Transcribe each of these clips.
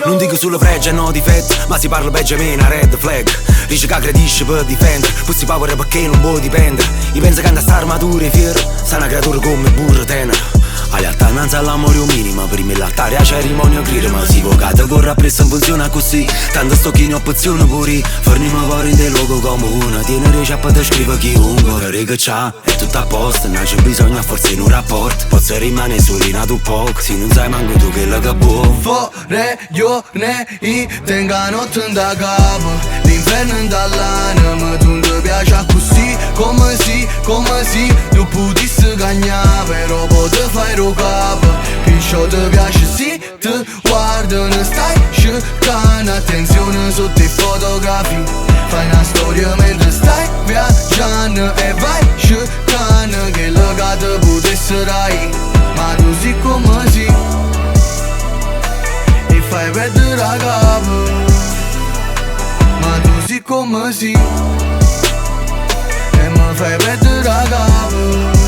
Non dico solo fregi e no difetti, ma si parla peggio e una red flag. Dice che aggredisce per difendere, poi si paura perché non può dipendere. Io penso che sta armatura e fiera, sta una creatura come burro tenera. All'alternanza all'amore un minimo, prima l'altare a cerimonia grida. Ma si vocata corre appresso in funziona così, tanto sto chi ne opzione pure. Forniamo fuori in del luogo comune, tiene reciappa te scrive chiunque. Che che c'ha, è tutto a posto, non c'è bisogno a forza in un rapporto. Posso rimanere solinato poco, se non sai manco tu che la che buono. Fore io ne i tengano da capo, l'inferno dall'anima, tu ti piace così, come si, tu potessi cagnare, però poi ti fai lo capo, piscio ti piace sì, ti guardano, stai cercando attenzione sotto i fotografi, fai una storia mentre stai viaggiando e vai cercando che legate potesse rai, ma tu sei come si, e fai perdere la capo, ma tu sei come si, e mi fai perdere la capo.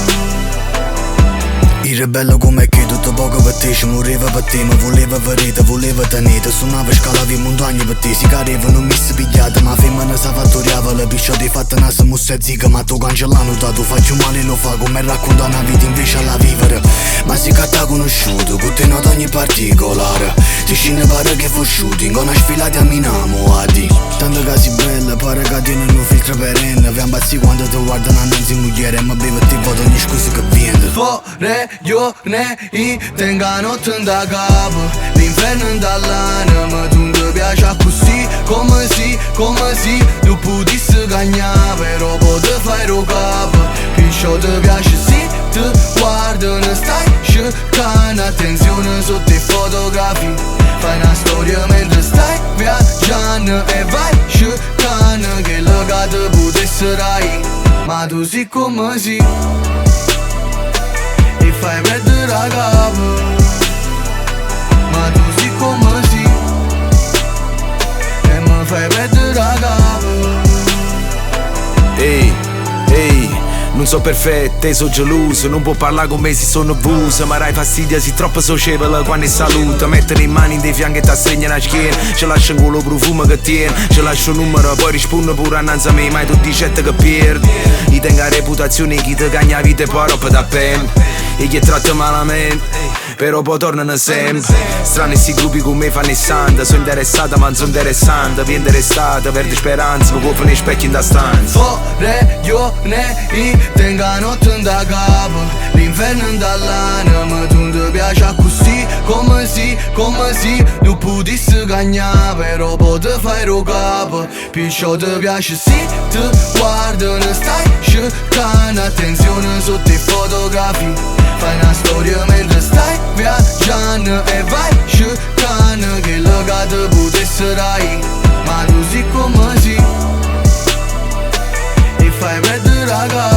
Il ribello come che tutto poco per te, ci moriva per te, ma voleva verita, voleva tenere. Suonava e scalavi montagne per te, si cadeva, non mi si pigliata, ma femmina sa fattoriava, la piccia di fatta nasa mussa e zica, ma tu cancellano da tu faccio male lo fa, come racconta una vita invece alla vivere. Ma si catta conosciuto, con te nota ogni particolare, ti scende pare che fu shooting, con una sfilata a Minamo, a di. Tanto che si bella, pare che tiene un filtro perenne, vi ambazzi quando ti guardano annanzi mugliere, ma bevo ti voto ogni scusa che viene. Fore io ne i tengano da capo, l'inferno dall'anima, tu ti piace così, come si, tu potessi cagnare, però poi ti fai lo capo, piscio ti piace sì, ti guardano, stai cercando attenzione sotto i fotografi, fai una storia mentre stai viaggiando e vai cercando che legate potesse rai, ma tu sei come si, e fai perdere la capo, ma tu sei come si, e mi fai perdere la capo. Ehi, ehi, non so perfette, so geloso, non può parlare con me se sono abuso, ma rai fastidio si troppo socievole quando è saluta, mettere in mani dei fianchi e ti assegna la schiena, ci lascia con lo profumo che tiene, ci lascia un numero poi risponde pure annanzi a me, mai tu dici che perdi, io tengo la reputazione chi ti cagna vita e poi roba da pena. E chi tratta malamente, però poi tornano sempre. Strani sti gruppi con me fanno il santo, sono interessata ma non sono interessante, vi interessata, perdi speranza, mi cuofono i specchi in da stanza. Fore io ne i tengano da capo, l'inferno dall'anima, tu ti piace così, come si, tu potessi cagnare, però poi ti fai lo capo, piscio ti piace sì, ti guardano, stai cercando attenzione sotto i fotografi, fai una storia mentre stai viaggiando e vai cercando che legate potesse rai, ma tu sei come si, e fai perdere la capo.